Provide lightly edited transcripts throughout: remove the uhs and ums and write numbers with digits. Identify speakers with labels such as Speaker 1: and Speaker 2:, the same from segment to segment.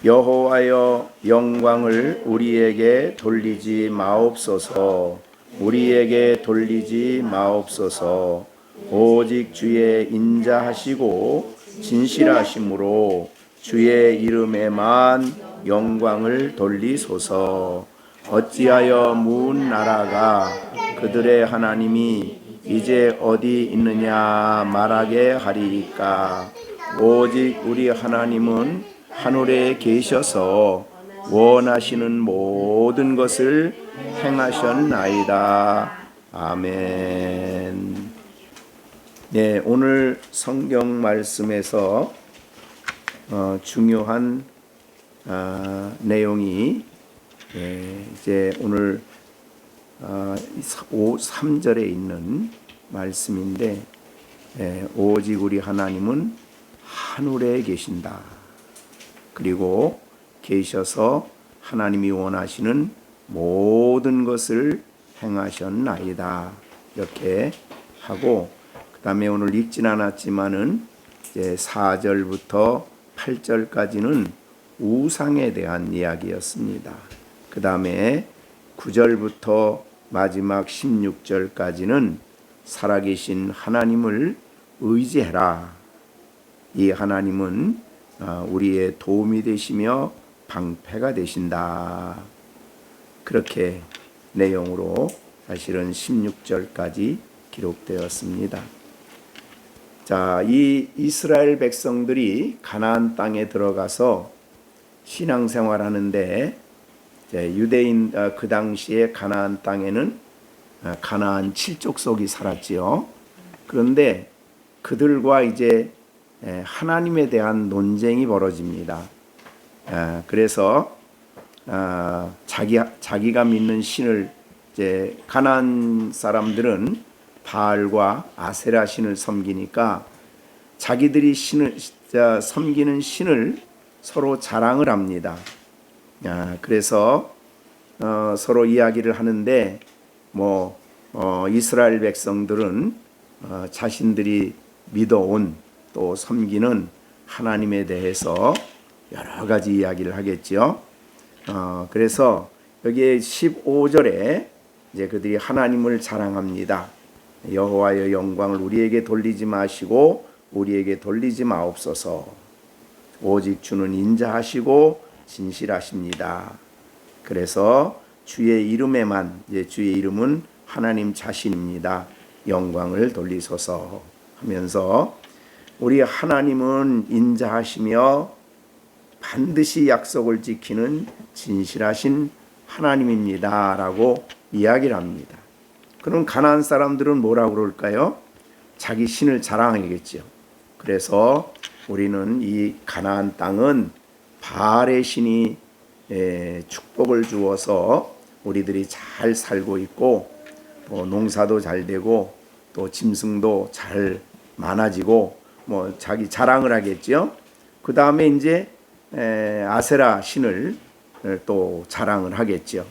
Speaker 1: 여호와여 영광을 우리에게 돌리지 마옵소서. 우리에게 돌리지 마옵소서. 오직 주의 인자하시고 진실하심으로 주의 이름에만 영광을 돌리소서. 어찌하여 문 나라가 그들의 하나님이 이제 어디 있느냐 말하게 하리이까. 오직 우리 하나님은 하늘에 계셔서 원하시는 모든 것을 행하셨나이다. 아멘. 네, 오늘 성경 말씀에서 중요한 내용이 이제 오늘 3절에 있는 말씀인데, 오직 우리 하나님은 하늘에 계신다. 그리고 계셔서 하나님이 원하시는 모든 것을 행하셨나이다. 이렇게 하고, 그 다음에 오늘 읽진 않았지만은 이제 4절부터 8절까지는 우상에 대한 이야기였습니다. 그 다음에 9절부터 마지막 16절까지는 살아계신 하나님을 의지해라. 이 하나님은 우리의 도움이 되시며 방패가 되신다. 그렇게 내용으로 사실은 16절까지 기록되었습니다. 자, 이 이스라엘 백성들이 가나안 땅에 들어가서 신앙생활하는데, 유대인 그 당시에 가나안 땅에는 가나안 7족속이 살았지요. 그런데 그들과 이제 하나님에 대한 논쟁이 벌어집니다. 그래서 자기가 믿는 신을, 이제 가나안 사람들은 바알과 아세라 신을 섬기니까 자기들이 섬기는 신을 서로 자랑을 합니다. 그래서 서로 이야기를 하는데, 이스라엘 백성들은 자신들이 믿어온 또 섬기는 하나님에 대해서 여러 가지 이야기를 하겠죠. 그래서 여기에 15절에 이제 그들이 하나님을 자랑합니다. 여호와의 영광을 우리에게 돌리지 마시고 우리에게 돌리지 마옵소서. 오직 주는 인자하시고 진실하십니다. 그래서 주의 이름에만, 이제 주의 이름은 하나님 자신입니다. 영광을 돌리소서 하면서, 우리 하나님은 인자하시며 반드시 약속을 지키는 진실하신 하나님입니다 라고 이야기를 합니다. 그럼 가나안 사람들은 뭐라고 그럴까요? 자기 신을 자랑하겠죠. 그래서 우리는 이 가나안 땅은 바알의 신이 축복을 주어서 우리들이 잘 살고 있고, 또 농사도 잘 되고, 또 짐승도 잘 많아지고, 자기 자랑을 하겠죠. 그 다음에 이제 아세라 신을 또 자랑을 하겠죠.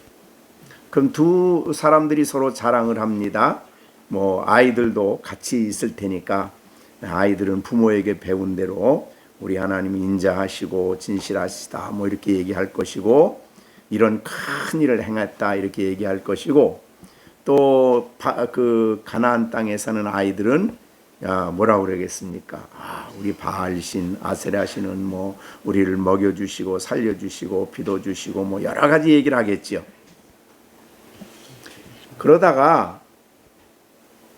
Speaker 1: 그럼 두 사람들이 서로 자랑을 합니다. 아이들도 같이 있을 테니까 아이들은 부모에게 배운 대로 우리 하나님이 인자하시고 진실하시다 이렇게 얘기할 것이고, 이런 큰 일을 행했다 이렇게 얘기할 것이고, 또 그 가나안 땅에 사는 아이들은 뭐라고 그러겠습니까? 우리 바알신 아세라신은 우리를 먹여주시고 살려주시고 비도 주시고 여러 가지 얘기를 하겠죠. 그러다가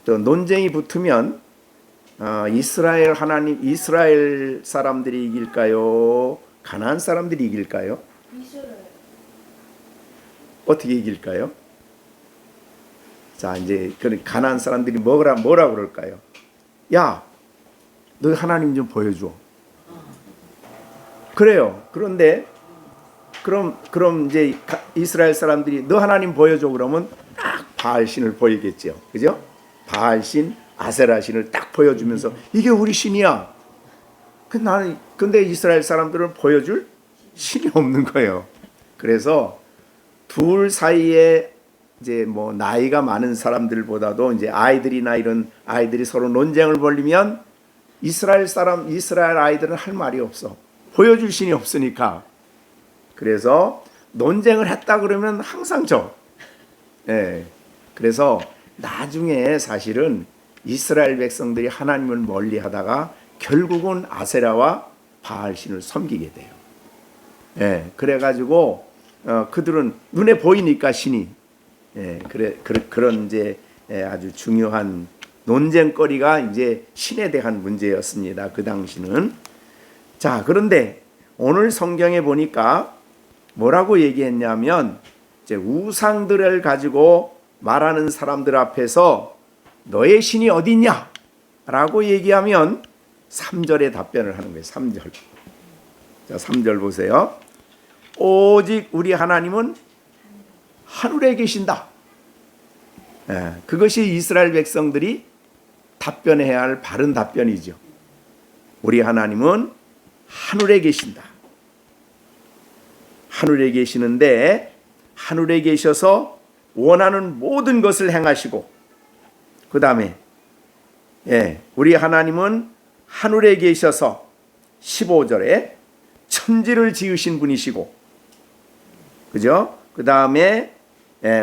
Speaker 1: 또 논쟁이 붙으면 이스라엘 사람들이 이길까요? 가나안 사람들이 이길까요? 어떻게 이길까요? 자, 이제 가나안 사람들이 뭐라 그럴까요? 야, 너 하나님 좀 보여줘. 그래요. 그런데 그럼 이제 이스라엘 사람들이 너 하나님 보여줘 그러면 딱 바알신을 보이겠죠. 그죠? 바알신, 아세라신을 딱 보여주면서 이게 우리 신이야. 근데 이스라엘 사람들은 보여줄 신이 없는 거예요. 그래서 둘 사이에 이제 나이가 많은 사람들보다도 이제 아이들이나 이런 아이들이 서로 논쟁을 벌이면 이스라엘 아이들은 할 말이 없어. 보여줄 신이 없으니까. 그래서 논쟁을 했다 그러면 항상 져. 예. 그래서 나중에 사실은 이스라엘 백성들이 하나님을 멀리하다가 결국은 아세라와 바알신을 섬기게 돼요. 예. 그래가지고 그들은 눈에 보이니까 신이 그런 이제 아주 중요한 논쟁거리가 이제 신에 대한 문제였습니다. 그 당시는. 자, 그런데 오늘 성경에 보니까 뭐라고 얘기했냐면 이제 우상들을 가지고 말하는 사람들 앞에서 너의 신이 어디 있냐? 라고 얘기하면 3절에 답변을 하는 거예요. 3절. 자, 3절 보세요. 오직 우리 하나님은 하늘에 계신다. 그것이 이스라엘 백성들이 답변해야 할 바른 답변이죠. 우리 하나님은 하늘에 계신다. 하늘에 계시는데 하늘에 계셔서 원하는 모든 것을 행하시고, 그 다음에 우리 하나님은 하늘에 계셔서 15절에 천지를 지으신 분이시고, 그죠? 그 다음에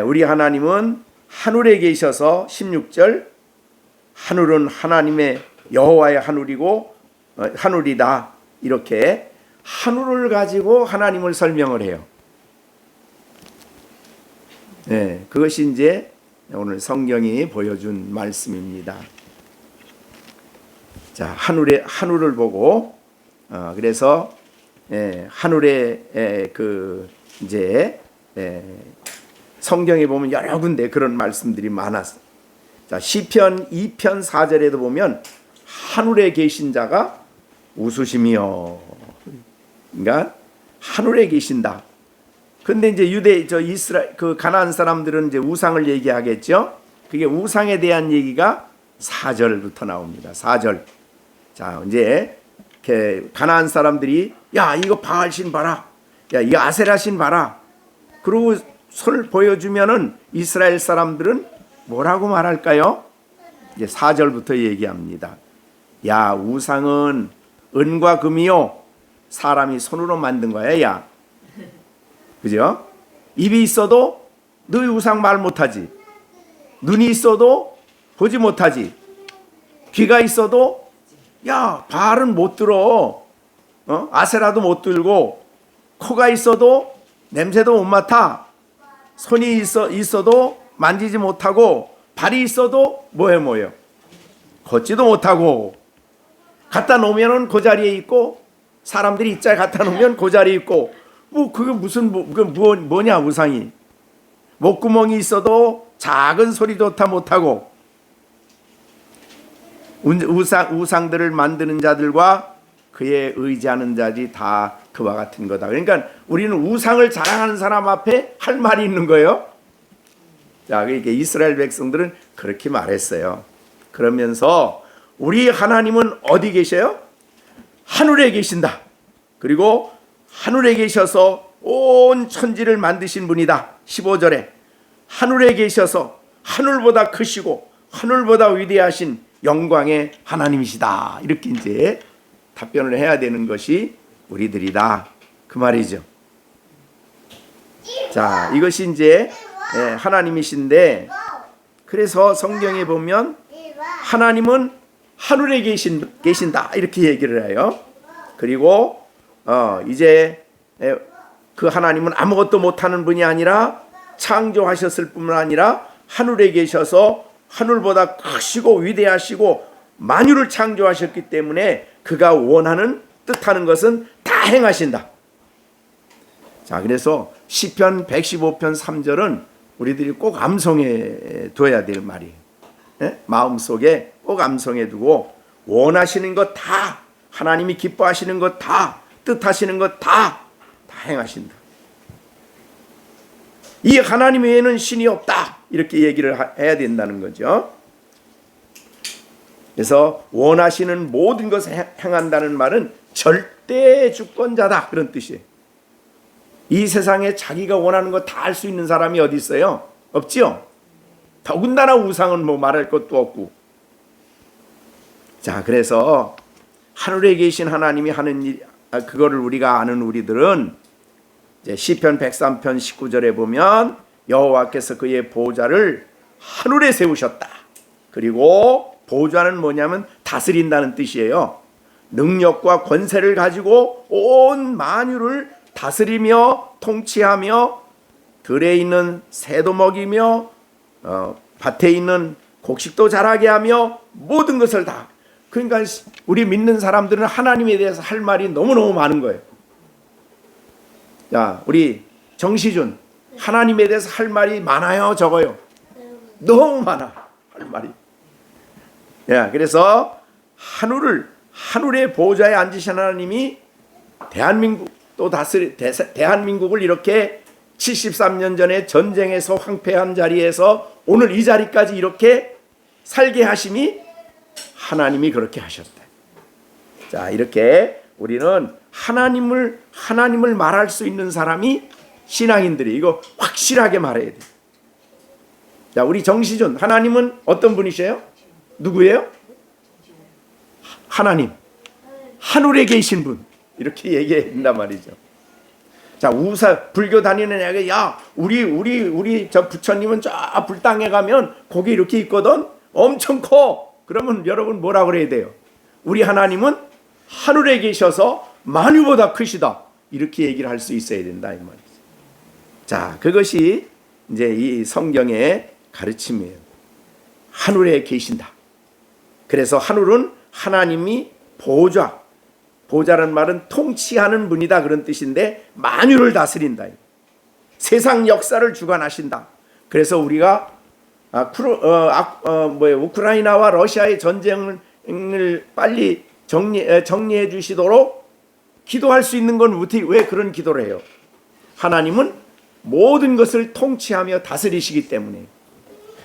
Speaker 1: 우리 하나님은 하늘에 계셔서 16절 하늘은 하나님의 여호와의 하늘이고 하늘이다. 이렇게 하늘을 가지고 하나님을 설명을 해요. 그것이 이제 오늘 성경이 보여준 말씀입니다. 자, 하늘을 보고 그래서 하늘에 이제 성경에 보면 여러 군데 그런 말씀들이 많았어요. 자, 시편 2편 4절에도 보면 하늘에 계신 자가 웃으시며, 그러니까 하늘에 계신다. 근데 이제 이스라엘 가나안 사람들은 이제 우상을 얘기하겠죠. 그게 우상에 대한 얘기가 4절부터 나옵니다. 4절. 자, 이제 가나안 사람들이 야, 이거 바알신 봐라. 야, 이거 아세라신 봐라. 그러고 손을 보여주면은 이스라엘 사람들은 뭐라고 말할까요? 이제 4절부터 얘기합니다. 야, 우상은 은과 금이요 사람이 손으로 만든 거야. 야, 그죠? 입이 있어도 너희 우상 말 못하지. 눈이 있어도 보지 못하지. 귀가 있어도 야, 바알은 못 들어. 아세라도 못 들고, 코가 있어도 냄새도 못 맡아. 손이 있어도 만지지 못하고, 발이 있어도 뭐예요? 걷지도 못하고, 갖다 놓으면 그 자리에 있고, 사람들이 입자에 갖다 놓으면 그 자리에 있고, 그게 무슨 뭐냐 우상이. 목구멍이 있어도 작은 소리조차 못하고, 우상들을 만드는 자들과 그에 의지하는 자들이 다 그와 같은 거다. 그러니까 우리는 우상을 자랑하는 사람 앞에 할 말이 있는 거예요. 자, 그러니까 이스라엘 백성들은 그렇게 말했어요. 그러면서 우리 하나님은 어디 계셔요? 하늘에 계신다. 그리고 하늘에 계셔서 온 천지를 만드신 분이다. 15절에 하늘에 계셔서 하늘보다 크시고 하늘보다 위대하신 영광의 하나님이시다. 이렇게 이제 답변을 해야 되는 것이 우리들이다. 그 말이죠. 자, 이것이 이제 하나님이신데, 그래서 성경에 보면 하나님은 하늘에 계신다. 이렇게 얘기를 해요. 그리고 이제 그 하나님은 아무것도 못하는 분이 아니라 창조하셨을 뿐만 아니라 하늘에 계셔서 하늘보다 크시고 위대하시고 만유를 창조하셨기 때문에 그가 원하는 뜻하는 것은 다 행하신다. 자, 그래서 시편 115편 3절은 우리들이 꼭 암송해 둬야 될 말이에요. 마음속에 꼭 암송해 두고 원하시는 것 다, 하나님이 기뻐하시는 것 다, 뜻하시는 것 다 행하신다. 이 하나님 외에는 신이 없다. 이렇게 얘기를 해야 된다는 거죠. 그래서 원하시는 모든 것을 행한다는 말은 절대 주권자다. 그런 뜻이에요. 이 세상에 자기가 원하는 거 다 할 수 있는 사람이 어디 있어요? 없지요? 더군다나 우상은 뭐 말할 것도 없고. 자, 그래서 하늘에 계신 하나님이 하는 일, 그거를 우리가 아는 우리들은 시편 103편 19절에 보면 여호와께서 그의 보좌를 하늘에 세우셨다. 그리고 보좌는 뭐냐면 다스린다는 뜻이에요. 능력과 권세를 가지고 온 만유를 다스리며 통치하며 들에 있는 새도 먹이며 밭에 있는 곡식도 자라게 하며 모든 것을 다. 그러니까 우리 믿는 사람들은 하나님에 대해서 할 말이 너무너무 많은 거예요. 자, 우리 정시준, 하나님에 대해서 할 말이 많아요, 적어요? 너무 많아, 할 말이. 야, 그래서 하늘의 보좌에 앉으신 하나님이 대한민국을 이렇게 73년 전에 전쟁에서 황폐한 자리에서 오늘 이 자리까지 이렇게 살게 하심이 하나님이 그렇게 하셨다. 자, 이렇게 우리는 하나님을 말할 수 있는 사람이 신앙인들이 이거 확실하게 말해야 돼. 자, 우리 정시준, 하나님은 어떤 분이세요? 누구예요? 하나님, 하늘에 계신 분, 이렇게 얘기한단 말이죠. 자, 불교 다니는 애가 야, 우리 저 부처님은 저 불당에 가면 거기 이렇게 있거든, 엄청 커. 그러면 여러분 뭐라 그래야 돼요? 우리 하나님은 하늘에 계셔서 만유보다 크시다. 이렇게 얘기를 할 수 있어야 된다 이 말이죠. 자, 그것이 이제 이 성경의 가르침이에요. 하늘에 계신다. 그래서 하늘은 하나님이 보좌라는 말은 통치하는 분이다 그런 뜻인데 만유를 다스린다. 세상 역사를 주관하신다. 그래서 우리가 우크라이나와 러시아의 전쟁을 빨리 정리해 주시도록 기도할 수 있는 건 왜 그런 기도를 해요? 하나님은 모든 것을 통치하며 다스리시기 때문에.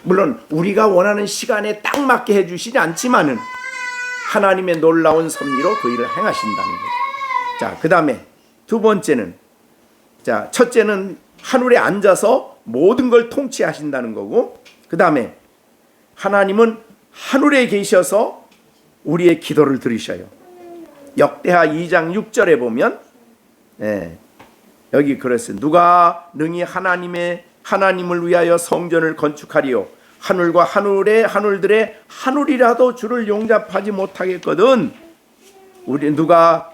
Speaker 1: 물론 우리가 원하는 시간에 딱 맞게 해주시지 않지만은 하나님의 놀라운 섭리로 그 일을 행하신다는 거죠. 자, 그 다음에 두 번째는, 자, 첫째는 하늘에 앉아서 모든 걸 통치하신다는 거고, 그 다음에 하나님은 하늘에 계셔서 우리의 기도를 들으셔요. 역대하 2장 6절에 보면 여기 그랬어요. 누가 능히 하나님을 위하여 성전을 건축하리요. 하늘과 하늘들의 하늘이라도 주를 용납하지 못하겠거든.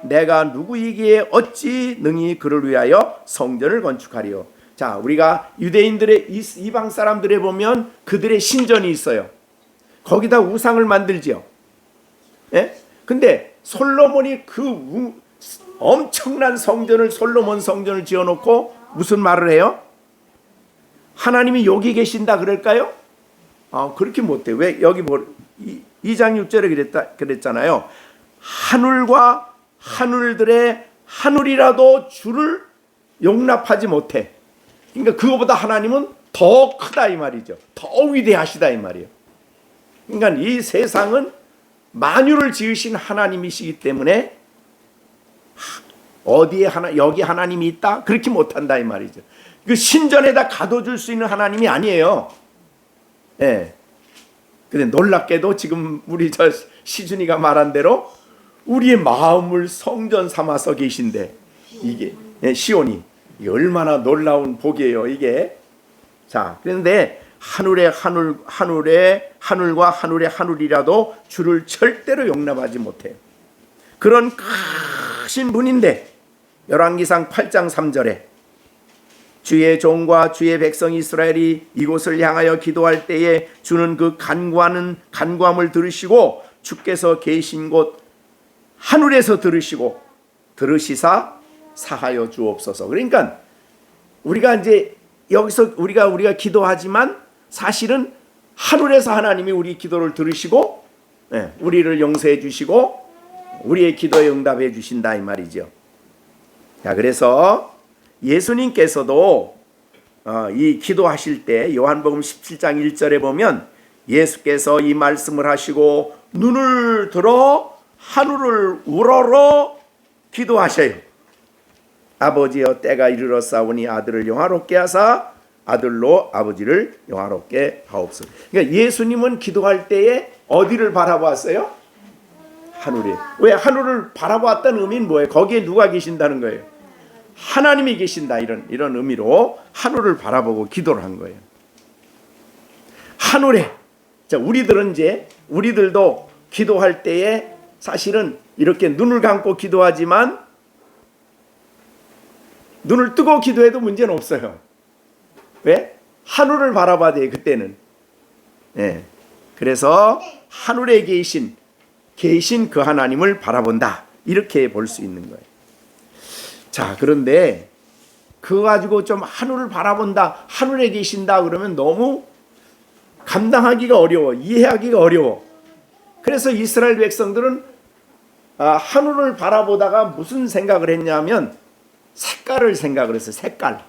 Speaker 1: 내가 누구이기에 어찌 능히 그를 위하여 성전을 건축하리요. 자, 우리가 유대인들의 이방 사람들에 보면 그들의 신전이 있어요. 거기다 우상을 만들지요. 예? 근데 솔로몬이 그 엄청난 솔로몬 성전을 지어놓고 무슨 말을 해요? 하나님이 여기 계신다 그럴까요? 그렇게 못해. 왜? 여기 2장 6절에 그랬잖아요. 하늘과 하늘들의 하늘이라도 주를 용납하지 못해. 그러니까 그거보다 하나님은 더 크다 이 말이죠. 더 위대하시다 이 말이에요. 그러니까 이 세상은 만유를 지으신 하나님이시기 때문에 여기 하나님이 있다? 그렇게 못한다 이 말이죠. 그 신전에다 가둬줄 수 있는 하나님이 아니에요. 예. 근데 놀랍게도 지금 우리 저 시준이가 말한 대로 우리의 마음을 성전 삼아서 계신데 이게 시온이 이게 얼마나 놀라운 복이에요 이게. 자, 그런데 하늘과 하늘의 하늘이라도 주를 절대로 용납하지 못해요. 그런 크신 분인데 열왕기상 8장 3절에 주의 종과 주의 백성 이스라엘이 이곳을 향하여 기도할 때에 주는 그 간구함을 들으시고 주께서 계신 곳 하늘에서 들으시사 사하여 주옵소서. 그러니까 우리가 이제 여기서 우리가 기도하지만 사실은 하늘에서 하나님이 우리 기도를 들으시고 우리를 용서해 주시고 우리의 기도에 응답해 주신다 이 말이죠. 자, 그래서 예수님께서도 이 기도하실 때 요한복음 17장 1절에 보면 예수께서 이 말씀을 하시고 눈을 들어 하늘을 우러러 기도하셔요. 아버지여 때가 이르렀사오니 아들을 영화롭게 하사 아들로 아버지를 영화롭게 하옵소서. 그러니까 예수님은 기도할 때에 어디를 바라보았어요? 하늘에. 왜 하늘을 바라보았다는 의미는 뭐예요? 거기에 누가 계신다는 거예요? 하나님이 계신다, 이런 의미로 하늘을 바라보고 기도를 한 거예요. 하늘에, 자, 우리들도 기도할 때에 사실은 이렇게 눈을 감고 기도하지만 눈을 뜨고 기도해도 문제는 없어요. 왜? 하늘을 바라봐야 돼요, 그때는. 예. 그래서 하늘에 계신 그 하나님을 바라본다, 이렇게 볼 수 있는 거예요. 자, 그런데 그거 가지고 좀 하늘을 바라본다, 하늘에 계신다 그러면 너무 감당하기가 어려워, 이해하기가 어려워. 그래서 이스라엘 백성들은 하늘을 바라보다가 무슨 생각을 했냐면 색깔을 생각을 했어요. 색깔.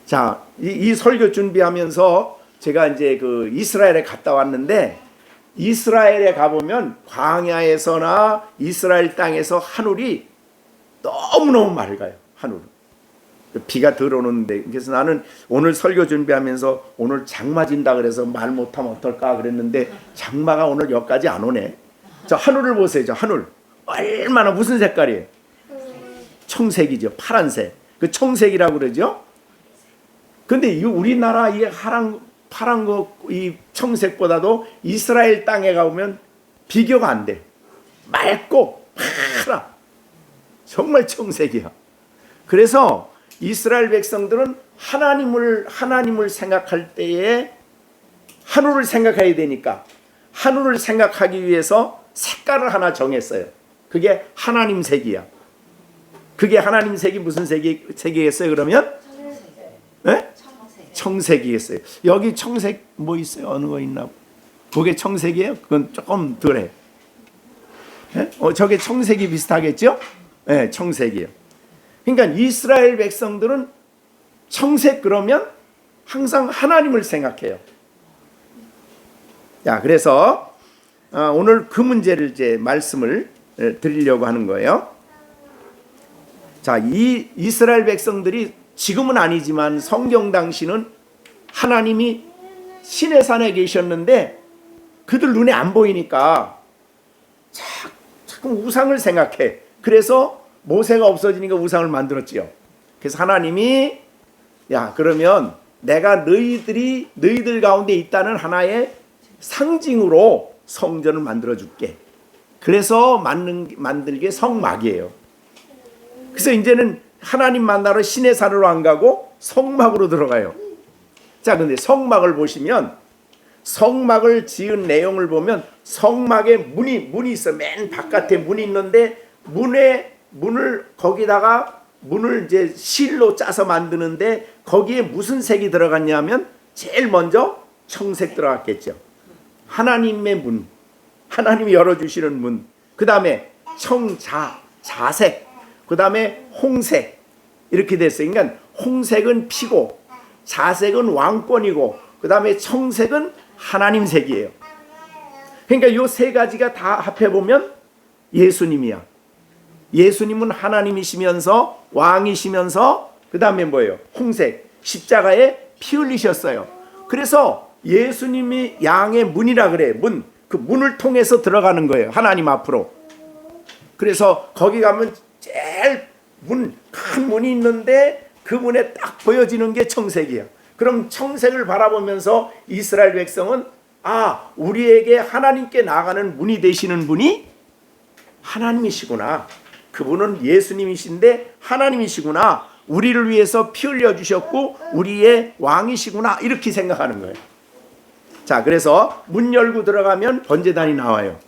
Speaker 1: 자, 이 설교 준비하면서 제가 이제 그 이스라엘에 갔다 왔는데, 이스라엘에 가보면 광야에서나 이스라엘 땅에서 하늘이 너무너무 맑아요. 하늘은. 비가 들어오는데, 그래서 나는 오늘 설교 준비하면서 오늘 장마 진다 그래서 말 못하면 어떨까 그랬는데 장마가 오늘 여기까지 안 오네. 자, 하늘을 보세요. 저 하늘 얼마나, 무슨 색깔이에요? 청색이죠. 파란색. 그 청색이라고 그러죠. 근데 이 우리나라 이 파란 거, 이 청색보다도 이스라엘 땅에 가보면 비교가 안 돼. 맑고 파라. 정말 청색이야. 그래서 이스라엘 백성들은 하나님을 생각할 때에 하늘을 생각해야 되니까 하늘을 생각하기 위해서 색깔을 하나 정했어요. 그게 하나님 색이야. 그게 하나님 색이 무슨 색이겠어요? 그러면 네? 청색이겠어요. 여기 청색 뭐 있어요? 어느 거 있나? 그게 청색이에요? 그건 조금 덜해. 네? 저게 청색이 비슷하겠죠? 네, 청색이에요. 그러니까 이스라엘 백성들은 청색 그러면 항상 하나님을 생각해요. 자, 그래서 오늘 그 문제를 이제 말씀을 드리려고 하는 거예요. 자, 이 이스라엘 백성들이 지금은 아니지만 성경 당시는 하나님이 시내산에 계셨는데 그들 눈에 안 보이니까 자꾸 우상을 생각해. 그래서 모세가 없어지니까 우상을 만들었지요. 그래서 하나님이, 야, 그러면 내가 너희들 가운데 있다는 하나의 상징으로 성전을 만들어 줄게. 그래서 만들게 성막이에요. 그래서 이제는 하나님 만나러 시내산으로 안 가고 성막으로 들어가요. 자, 근데 성막을 보시면, 성막을 지은 내용을 보면 성막에 문이 있어. 맨 바깥에 문이 있는데 거기다가 문을 이제 실로 짜서 만드는데 거기에 무슨 색이 들어갔냐면 제일 먼저 청색 들어갔겠죠. 하나님의 문, 하나님이 열어주시는 문. 그 다음에 자색, 그 다음에 홍색, 이렇게 됐어요. 그러니까 홍색은 피고, 자색은 왕권이고, 그 다음에 청색은 하나님 색이에요. 그러니까 이 세 가지가 다 합해보면 예수님이야. 예수님은 하나님이시면서 왕이시면서 그 다음에 뭐예요? 홍색, 십자가에 피 흘리셨어요. 그래서 예수님이 양의 문이라 그래. 그 문을 통해서 들어가는 거예요. 하나님 앞으로. 그래서 거기 가면 제일 큰 문이 있는데 그 문에 딱 보여지는 게 청색이야. 그럼 청색을 바라보면서 이스라엘 백성은, 우리에게 하나님께 나가는 문이 되시는 분이 하나님이시구나. 그분은 예수님이신데 하나님이시구나. 우리를 위해서 피 흘려 주셨고 우리의 왕이시구나. 이렇게 생각하는 거예요. 자, 그래서 문 열고 들어가면 번제단이 나와요.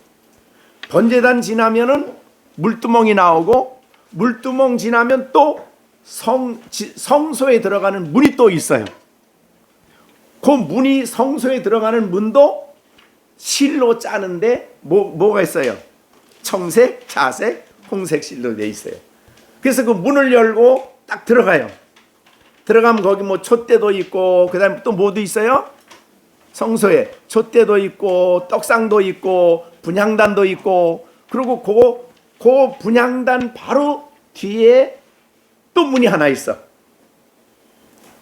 Speaker 1: 번제단 지나면은 물두멍이 나오고, 물두멍 지나면 또 성소에 들어가는 문이 또 있어요. 그 문이, 성소에 들어가는 문도 실로 짜는데 뭐가 있어요? 청색, 자색, 홍색 실로 돼 있어요. 그래서 그 문을 열고 딱 들어가요. 들어가면 거기 뭐 촛대도 있고, 그 다음에 또 뭐도 있어요? 성소에 촛대도 있고, 떡상도 있고, 분향단도 있고, 그리고 그 분향단 바로 뒤에 또 문이 하나 있어.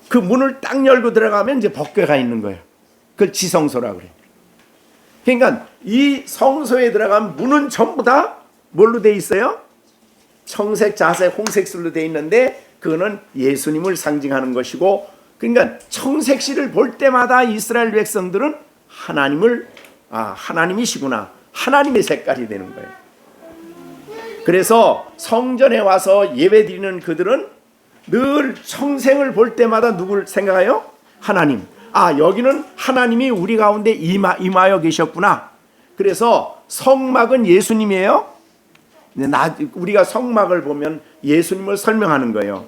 Speaker 1: 그 문을 딱 열고 들어가면 이제 법궤가 있는 거예요. 그걸 지성소라고 그래. 그러니까 이 성소에 들어가면 문은 전부 다 뭘로 돼 있어요? 청색, 자색, 홍색실로 되어 있는데 그거는 예수님을 상징하는 것이고, 그러니까 청색실을 볼 때마다 이스라엘 백성들은 하나님이시구나, 하나님의 색깔이 되는 거예요. 그래서 성전에 와서 예배드리는 그들은 늘 청색을 볼 때마다 누굴 생각해요? 하나님. 여기는 하나님이 우리 가운데 임하여 계셨구나. 그래서 성막은 예수님이에요. 우리가 성막을 보면 예수님을 설명하는 거예요.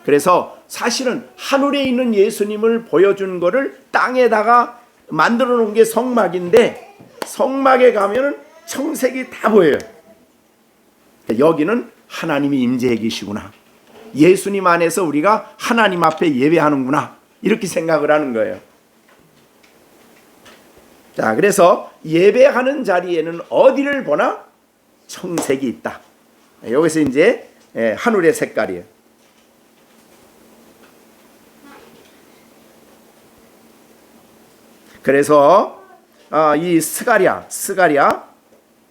Speaker 1: 그래서 사실은 하늘에 있는 예수님을 보여주는 거를 땅에다가 만들어 놓은 게 성막인데, 성막에 가면은 청색이 다 보여요. 여기는 하나님이 임재해 계시구나, 예수님 안에서 우리가 하나님 앞에 예배하는구나, 이렇게 생각을 하는 거예요. 자, 그래서 예배하는 자리에는 어디를 보나 청색이 있다. 여기서 이제 하늘의 색깔이에요. 그래서 이 스가랴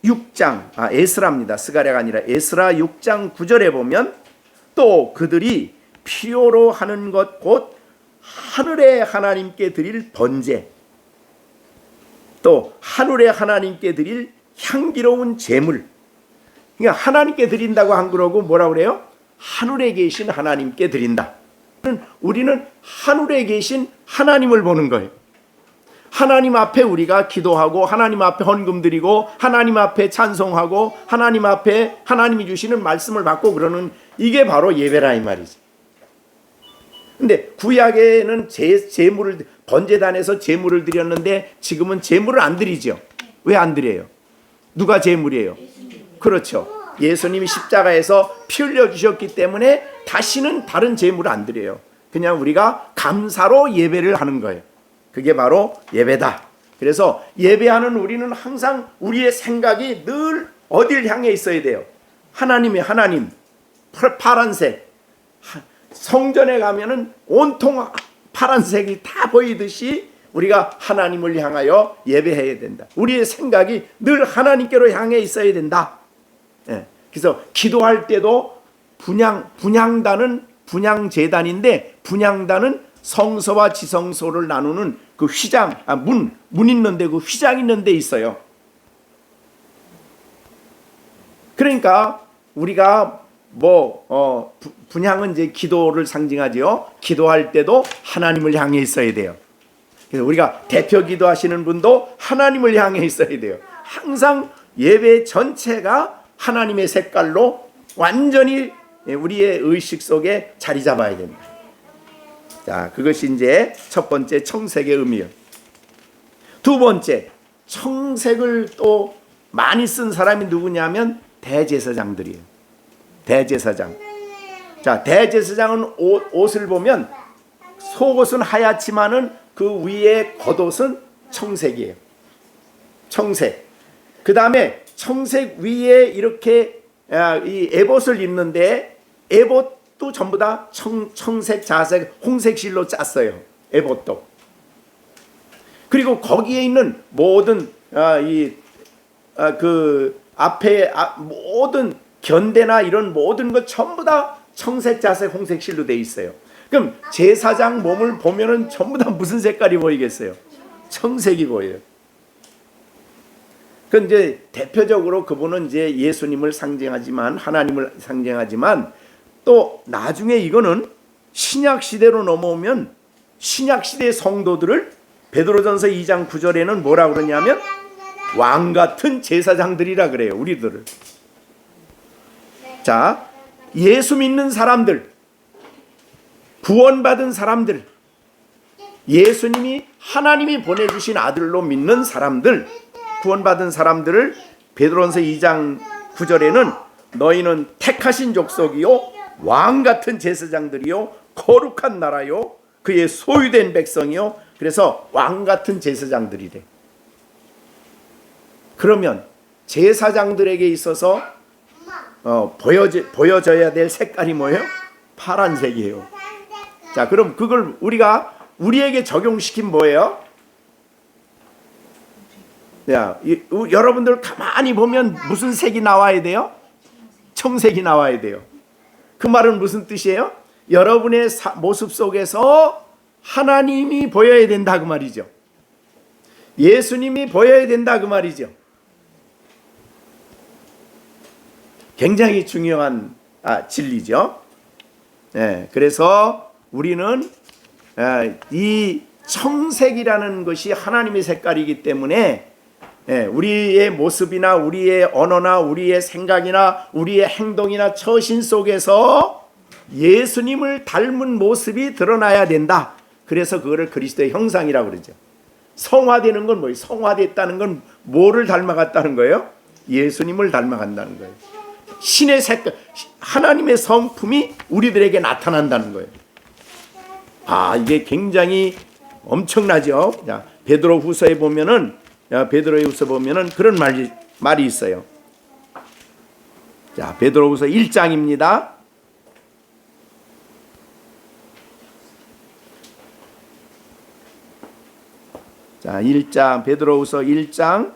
Speaker 1: 6장, 에스라입니다. 스가랴가 아니라 에스라 6장 9절에 보면 또 그들이 필요로 하는 것 곧 하늘의 하나님께 드릴 번제, 또 하늘의 하나님께 드릴 향기로운 제물. 그러니까 하나님께 드린다고 한 거라고 뭐라고 그래요? 하늘에 계신 하나님께 드린다. 우리는 하늘에 계신 하나님을 보는 거예요. 하나님 앞에 우리가 기도하고, 하나님 앞에 헌금 드리고, 하나님 앞에 찬송하고, 하나님 앞에 하나님이 주시는 말씀을 받고 그러는, 이게 바로 예배라 이 말이지. 근데 구약에는 제물을, 번제단에서 제물을 드렸는데 지금은 제물을 안 드리죠. 왜 안 드려요? 누가 제물이에요? 그렇죠. 예수님이 십자가에서 피 흘려 주셨기 때문에 다시는 다른 제물을 안 드려요. 그냥 우리가 감사로 예배를 하는 거예요. 그게 바로 예배다. 그래서 예배하는 우리는 항상 우리의 생각이 늘 어딜 향해 있어야 돼요? 하나님의 하나님. 파란색. 성전에 가면은 온통 파란색이 다 보이듯이 우리가 하나님을 향하여 예배해야 된다. 우리의 생각이 늘 하나님께로 향해 있어야 된다. 그래서 기도할 때도 분향단은 분향제단인데, 분향단은 성소와 지성소를 나누는 그 휘장, 문 있는데 그 휘장 있는 데 있어요. 그러니까 우리가 분향은 이제 기도를 상징하지요. 기도할 때도 하나님을 향해 있어야 돼요. 그래서 우리가 대표 기도하시는 분도 하나님을 향해 있어야 돼요. 항상 예배 전체가 하나님의 색깔로 완전히 우리의 의식 속에 자리 잡아야 됩니다. 자, 그것이 이제 첫 번째 청색의 의미예요. 두 번째, 청색을 또 많이 쓴 사람이 누구냐면 대제사장들이에요. 대제사장. 자, 대제사장은 옷을 보면 속옷은 하얗지만은 그 위에 겉옷은 청색이에요. 청색. 그 다음에 청색 위에 이렇게 이 에봇을 입는데, 에봇도 전부 다 청색, 자색, 홍색 실로 짰어요. 에봇도. 그리고 거기에 있는 모든 그 앞에 모든 견대나 이런 모든 것 전부 다 청색, 자색, 홍색 실로 돼 있어요. 그럼 제사장 몸을 보면은 전부 다 무슨 색깔이 보이겠어요? 청색이 보여요. 그 이제 대표적으로 그분은 이제 예수님을 상징하지만, 하나님을 상징하지만, 또 나중에 이거는 신약 시대로 넘어오면 신약 시대 성도들을 베드로전서 2장 9절에는 뭐라 그러냐면 왕 같은 제사장들이라 그래요. 우리들을. 자, 예수 믿는 사람들, 구원받은 사람들, 예수님이 하나님이 보내주신 아들로 믿는 사람들, 구원받은 사람들을 베드로전서 2장 9절에는 너희는 택하신 족속이요 왕 같은 제사장들이요 거룩한 나라요 그의 소유된 백성이요. 그래서 왕 같은 제사장들이래. 그러면 제사장들에게 있어서 보여져야 될 색깔이 뭐예요? 파란색이에요. 자, 그럼 그걸 우리에게 적용시킨 뭐예요? 야, 여러분들 가만히 보면 무슨 색이 나와야 돼요? 청색이 나와야 돼요. 그 말은 무슨 뜻이에요? 여러분의 모습 속에서 하나님이 보여야 된다 그 말이죠. 예수님이 보여야 된다 그 말이죠. 굉장히 중요한 진리죠. 그래서 우리는 이 청색이라는 것이 하나님의 색깔이기 때문에 우리의 모습이나 우리의 언어나 우리의 생각이나 우리의 행동이나 처신 속에서 예수님을 닮은 모습이 드러나야 된다. 그래서 그거를 그리스도의 형상이라고 그러죠. 성화되는 건 뭐예요? 성화됐다는 건 뭐를 닮아갔다는 거예요? 예수님을 닮아간다는 거예요. 신의 색깔, 하나님의 성품이 우리들에게 나타난다는 거예요. 이게 굉장히 엄청나죠. 자, 베드로후서에 보면은 그런 말이 있어요. 자, 베드로후서 1장입니다. 자, 1장 베드로후서 1장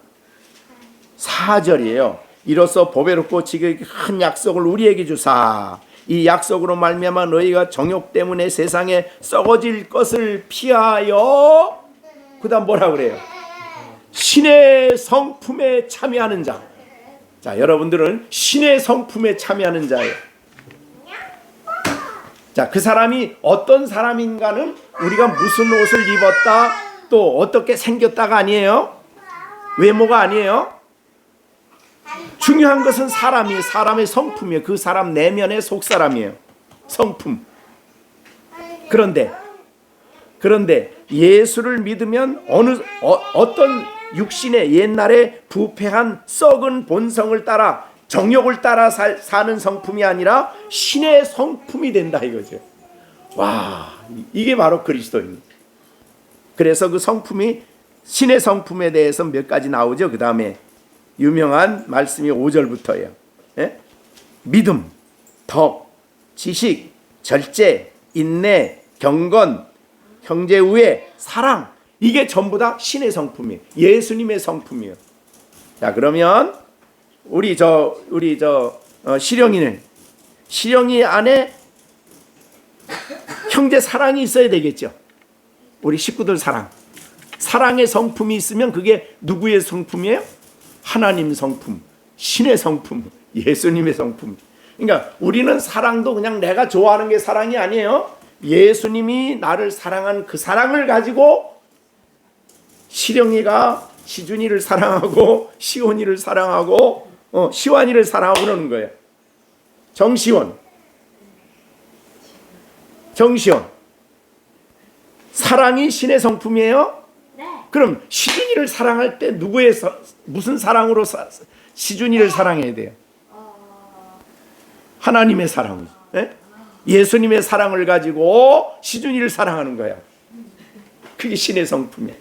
Speaker 1: 4절이에요. 이로써 보배롭고 지극히 큰 약속을 우리에게 주사 이 약속으로 말미암아 너희가 정욕 때문에 세상에 썩어질 것을 피하여 그다음 뭐라 그래요? 신의 성품에 참여하는 자. 자, 여러분들은 신의 성품에 참여하는 자예요. 자, 그 사람이 어떤 사람인가는 우리가 무슨 옷을 입었다 또 어떻게 생겼다가 아니에요. 외모가 아니에요. 중요한 것은 사람의 성품이에요. 그 사람 내면의 속사람이에요. 성품. 그런데 예수를 믿으면 어떤 육신의 옛날에 부패한 썩은 본성을 따라 정욕을 따라 사는 성품이 아니라 신의 성품이 된다 이거죠. 와, 이게 바로 그리스도입니다. 그래서 그 성품이 신의 성품에 대해서 몇 가지 나오죠. 그 다음에 유명한 말씀이 5절부터예요. 믿음, 덕, 지식, 절제, 인내, 경건, 형제우애, 사랑. 이게 전부 다 신의 성품이에요. 예수님의 성품이에요. 자, 그러면 우리 시령이 안에 형제 사랑이 있어야 되겠죠. 우리 식구들 사랑의 성품이 있으면 그게 누구의 성품이에요? 하나님 성품, 신의 성품, 예수님의 성품. 그러니까 우리는 사랑도 그냥 내가 좋아하는 게 사랑이 아니에요. 예수님이 나를 사랑한 그 사랑을 가지고 시령이가 시준이를 사랑하고 시온이를 사랑하고 시완이를 사랑하고 그러는 거예요. 정시원 사랑이 신의 성품이에요? 네. 그럼 시준이를 사랑할 때 무슨 사랑으로 시준이를 사랑해야 돼요? 하나님의 사랑이죠. 예수님의 사랑을 가지고 시준이를 사랑하는 거야. 그게 신의 성품이에요.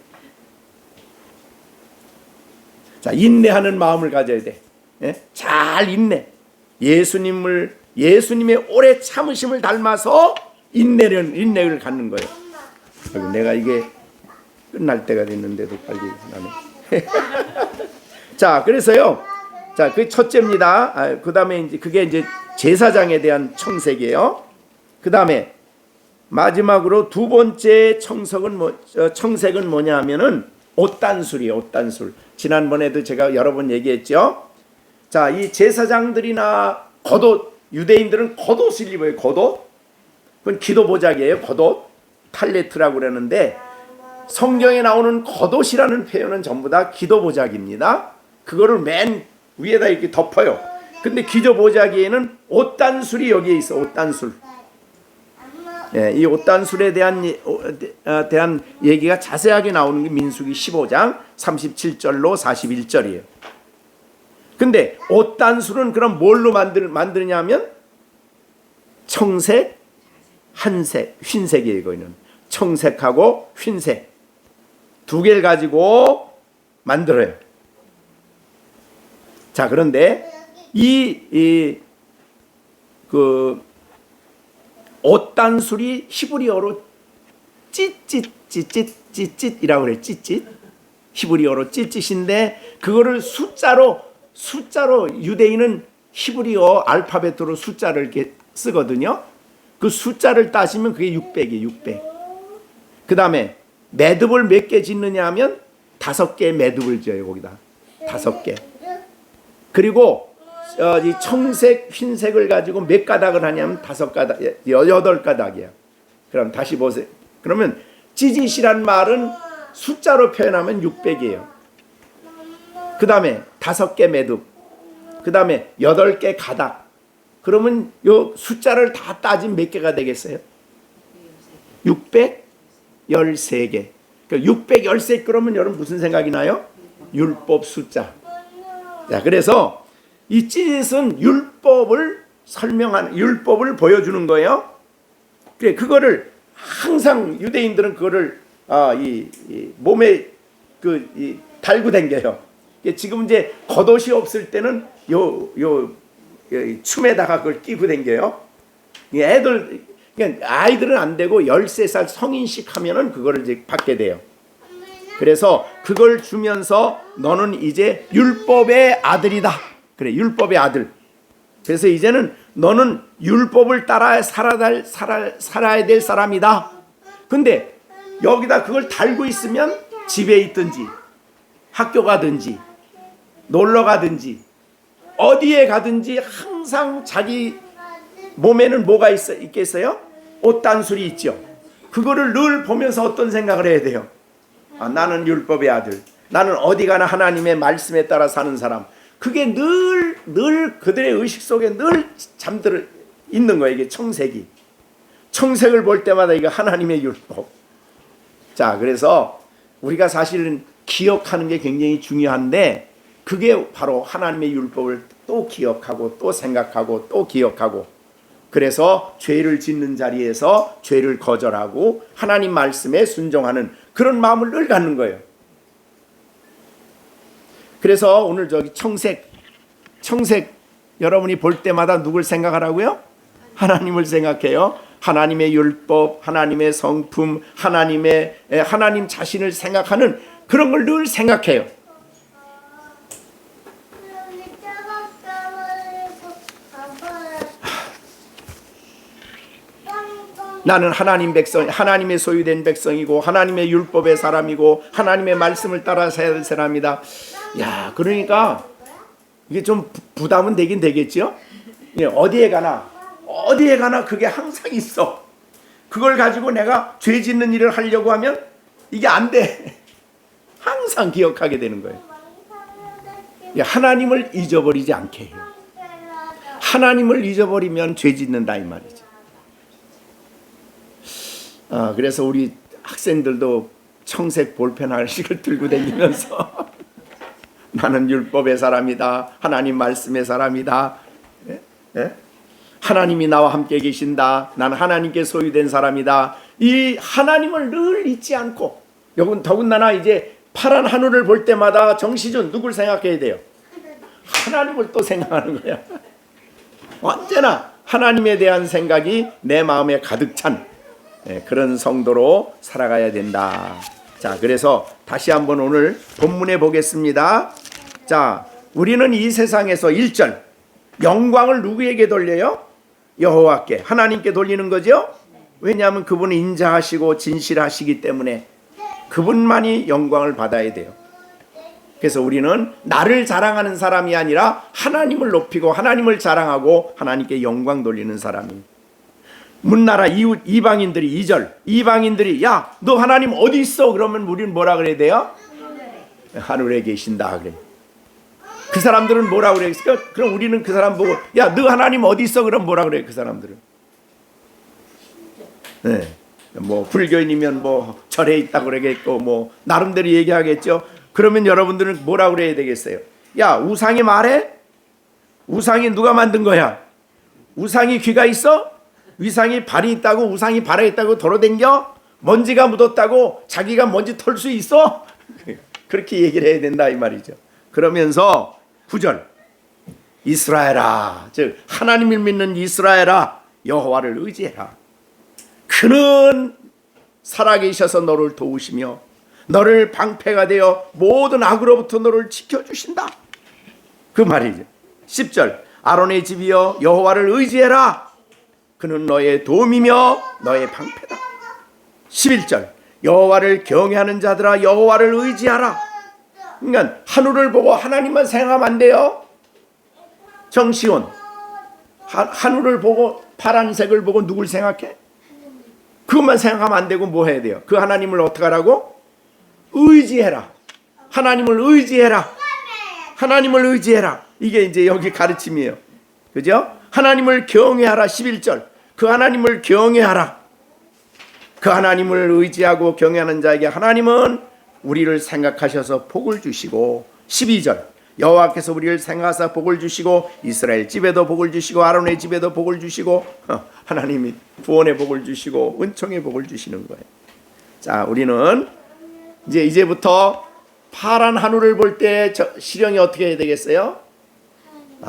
Speaker 1: 자, 인내하는 마음을 가져야 돼. 잘 인내. 예수님의 오래 참으심을 닮아서 인내를 갖는 거예요. 아이고, 내가 이게 끝날 때가 됐는데도 빨리 나네. 자, 그래서요. 자, 그 첫째입니다. 그 다음에 이제 그게 이제 제사장에 대한 청색이에요. 그 다음에 마지막으로 두 번째 청색은 뭐냐 하면은 옷단술이에요. 옷단술. 지난번에도 제가 여러 번 얘기했죠. 자, 이 제사장들이나 유대인들은 겉옷을 입어요. 겉옷. 그건 기도보자기예요. 겉옷. 탈레트라고 그러는데 성경에 나오는 겉옷이라는 표현은 전부 다 기도보자기입니다. 그거를 맨 위에다 이렇게 덮어요. 근데 기도보자기에는 옷단술이 여기에 있어. 옷단술. 이 옷단술에 대한 얘기가 자세하게 나오는 게 민수기 15장 37절로 41절이에요. 근데 옷단술은 그럼 뭘로 만드냐면 청색, 한색, 흰색이에요. 이거는 청색하고 흰색 두 개를 가지고 만들어요. 자, 그런데 그 옷단술이 히브리어로 찌릿이라고 그래요. 찌릿. 히브리어로 찌릿인데 그거를 숫자로 유대인은 히브리어 알파벳으로 숫자를 이렇게 쓰거든요. 그 숫자를 따지면 그게 600이에요. 600. 그 다음에 매듭을 몇 개 짓느냐 하면 5개의 매듭을 지어요. 거기다 5개. 그리고 이 청색, 흰색을 가지고 몇 가닥을 하냐면 5가닥, 8가닥이야. 그럼 다시 보세요. 그러면 찌짓이란 말은 숫자로 표현하면 600이에요. 그 다음에 5개 매듭, 그 다음에 8개 가닥. 그러면 요 숫자를 다 따지면 몇 개가 되겠어요? 613개. 그러니까 613개 그러면 여러분 무슨 생각이 나요? 율법 숫자. 자, 그래서 이 찌릿은 율법을 설명하는, 율법을 보여주는 거예요. 그래, 그거를 항상 유대인들은 그거를 이 몸에 달고 댕겨요. 지금 이제 겉옷이 없을 때는 춤에다가 그걸 끼고 댕겨요. 애들, 그러니까 아이들은 안 되고 13살 성인식 하면은 그거를 이제 받게 돼요. 그래서 그걸 주면서 너는 이제 율법의 아들이다. 그래, 율법의 아들. 그래서 이제는 너는 율법을 따라 살아야 될 사람이다. 근데 여기다 그걸 달고 있으면 집에 있든지 학교 가든지 놀러 가든지 어디에 가든지 항상 자기 몸에는 뭐가 있겠어요? 옷단술이 있죠. 그거를 늘 보면서 어떤 생각을 해야 돼요? 나는 율법의 아들. 나는 어디 가나 하나님의 말씀에 따라 사는 사람. 그게 늘 그들의 의식 속에 늘 잠들어 있는 거예요. 이게 청색이. 청색을 볼 때마다 이거 하나님의 율법. 자, 그래서 우리가 사실은 기억하는 게 굉장히 중요한데 그게 바로 하나님의 율법을 또 기억하고 또 생각하고 또 기억하고, 그래서 죄를 짓는 자리에서 죄를 거절하고 하나님 말씀에 순종하는 그런 마음을 늘 갖는 거예요. 그래서 오늘 저기 청색 여러분이 볼 때마다 누굴 생각하라고요? 하나님을 생각해요. 하나님의 율법, 하나님의 성품, 하나님 자신을 생각하는 그런 걸 늘 생각해요. 나는 하나님 백성, 하나님의 소유된 백성이고 하나님의 율법의 사람이고 하나님의 말씀을 따라 살아야 될 사람이다. 야, 그러니까 이게 좀 부담은 되긴 되겠죠. 어디에 가나 그게 항상 있어. 그걸 가지고 내가 죄 짓는 일을 하려고 하면 이게 안 돼. 항상 기억하게 되는 거예요. 하나님을 잊어버리지 않게 해요. 하나님을 잊어버리면 죄 짓는다 이 말이죠. 그래서 우리 학생들도 청색 볼펜 하나씩을 들고 다니면서 나는 율법의 사람이다. 하나님 말씀의 사람이다. 하나님이 나와 함께 계신다. 나는 하나님께 소유된 사람이다. 이 하나님을 늘 잊지 않고, 여러분 더군다나 이제 파란 하늘을 볼 때마다 정시준 누굴 생각해야 돼요? 하나님을 또 생각하는 거야. 언제나 하나님에 대한 생각이 내 마음에 가득 찬 그런 성도로 살아가야 된다. 자, 그래서 다시 한번 오늘 본문에 보겠습니다. 자, 우리는 이 세상에서 1절 영광을 누구에게 돌려요? 여호와께, 하나님께 돌리는 거죠. 왜냐하면 그분은 인자하시고 진실하시기 때문에 그분만이 영광을 받아야 돼요. 그래서 우리는 나를 자랑하는 사람이 아니라 하나님을 높이고 하나님을 자랑하고 하나님께 영광 돌리는 사람입니다. 문나라 이방인들이 2절 이방인들이 야, 너 하나님 어디 있어? 그러면 우리는 뭐라 그래야 돼요? 하늘에 계신다 그래. 그 사람들은 뭐라 그랬을까? 그럼 우리는 그 사람 보고 야, 너 하나님 어디 있어? 그럼 뭐라 그래? 그 사람들은 뭐 불교인이면 뭐 절에 있다고 그러겠고 뭐 나름대로 얘기하겠죠. 그러면 여러분들은 뭐라 그래야 되겠어요? 야, 우상이 말해? 우상이 누가 만든 거야? 우상이 귀가 있어? 우상이 발이 있다고, 우상이 발에 있다고 돌아댕겨? 먼지가 묻었다고 자기가 먼지 털 수 있어? 그렇게 얘기를 해야 된다 이 말이죠. 그러면서 9절 이스라엘아, 즉 하나님을 믿는 이스라엘아, 여호와를 의지해라. 그는 살아계셔서 너를 도우시며 너를 방패가 되어 모든 악으로부터 너를 지켜주신다. 그 말이죠. 10절 아론의 집이여 여호와를 의지해라. 그는 너의 도움이며 너의 방패다. 11절 여호와를 경외하는 자들아 여호와를 의지하라. 그러니까 하늘을 보고 하나님만 생각하면 안 돼요. 정시온 하늘을 보고 파란색을 보고 누굴 생각해? 그것만 생각하면 안 되고 뭐 해야 돼요? 그 하나님을 어떻게 하라고? 의지해라. 하나님을 의지해라. 하나님을 의지해라. 이게 이제 여기 가르침이에요. 그죠? 하나님을 경외하라. 11절 그 하나님을 경외하라. 그 하나님을 의지하고 경외하는 자에게 하나님은 우리를 생각하셔서 복을 주시고 12절 여호와께서 우리를 생각하사 복을 주시고 이스라엘 집에도 복을 주시고 아론의 집에도 복을 주시고 하나님이 구원의 복을 주시고 은총의 복을 주시는 거예요. 자, 우리는 이제부터 파란 하늘을 볼 때 시령이 어떻게 해야 되겠어요?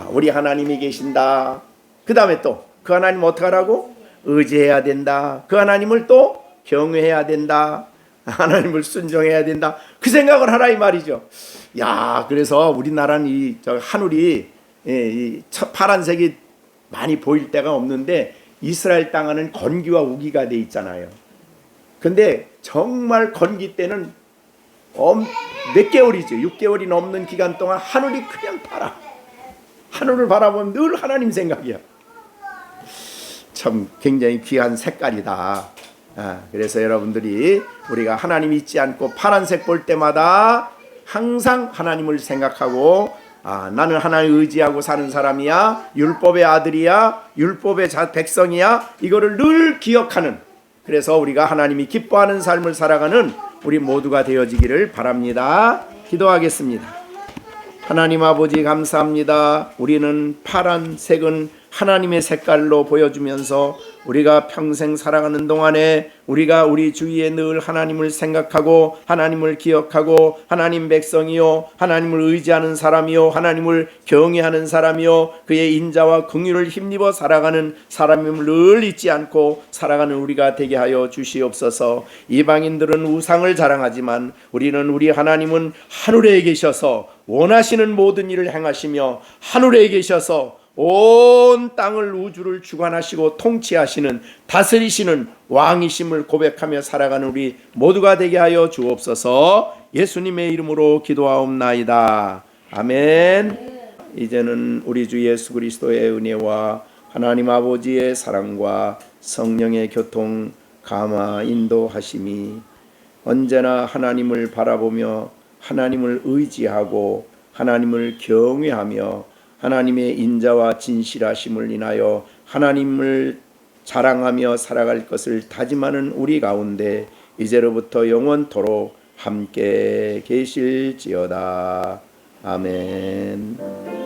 Speaker 1: 우리 하나님이 계신다. 그 다음에 또 그 하나님 어떻게 하라고? 의지해야 된다. 그 하나님을 또 경외해야 된다. 하나님을 순종해야 된다. 그 생각을 하라 이 말이죠. 야, 그래서 우리나라는 이 하늘이 이 파란색이 많이 보일 때가 없는데 이스라엘 땅은 건기와 우기가 돼 있잖아요. 근데 정말 건기 때는 몇 개월이죠. 6개월이 넘는 기간 동안 하늘이 그냥 파라. 하늘을 바라보면 늘 하나님 생각이야. 참 굉장히 귀한 색깔이다. 그래서 여러분들이 우리가 하나님 잊지 않고 파란색 볼 때마다 항상 하나님을 생각하고 나는 하나님 의지하고 사는 사람이야. 율법의 아들이야. 율법의 백성이야. 이거를 늘 기억하는, 그래서 우리가 하나님이 기뻐하는 삶을 살아가는 우리 모두가 되어지기를 바랍니다. 기도하겠습니다. 하나님 아버지 감사합니다. 우리는 파란색은 하나님의 색깔로 보여주면서 우리가 평생 살아가는 동안에 우리가 우리 주위에 늘 하나님을 생각하고 하나님을 기억하고 하나님 백성이요 하나님을 의지하는 사람이요 하나님을 경외하는 사람이요 그의 인자와 긍휼을 힘입어 살아가는 사람임을 늘 잊지 않고 살아가는 우리가 되게 하여 주시옵소서. 이방인들은 우상을 자랑하지만 우리는 우리 하나님은 하늘에 계셔서 원하시는 모든 일을 행하시며 하늘에 계셔서 온 땅을 우주를 주관하시고 통치하시는 다스리시는 왕이심을 고백하며 살아가는 우리 모두가 되게 하여 주옵소서. 예수님의 이름으로 기도하옵나이다. 아멘. 이제는 우리 주 예수 그리스도의 은혜와 하나님 아버지의 사랑과 성령의 교통 감화 인도하심이 언제나 하나님을 바라보며 하나님을 의지하고 하나님을 경외하며 하나님의 인자와 진실하심을 인하여 하나님을 자랑하며 살아갈 것을 다짐하는 우리 가운데 이제로부터 영원토록 함께 계실지어다. 아멘.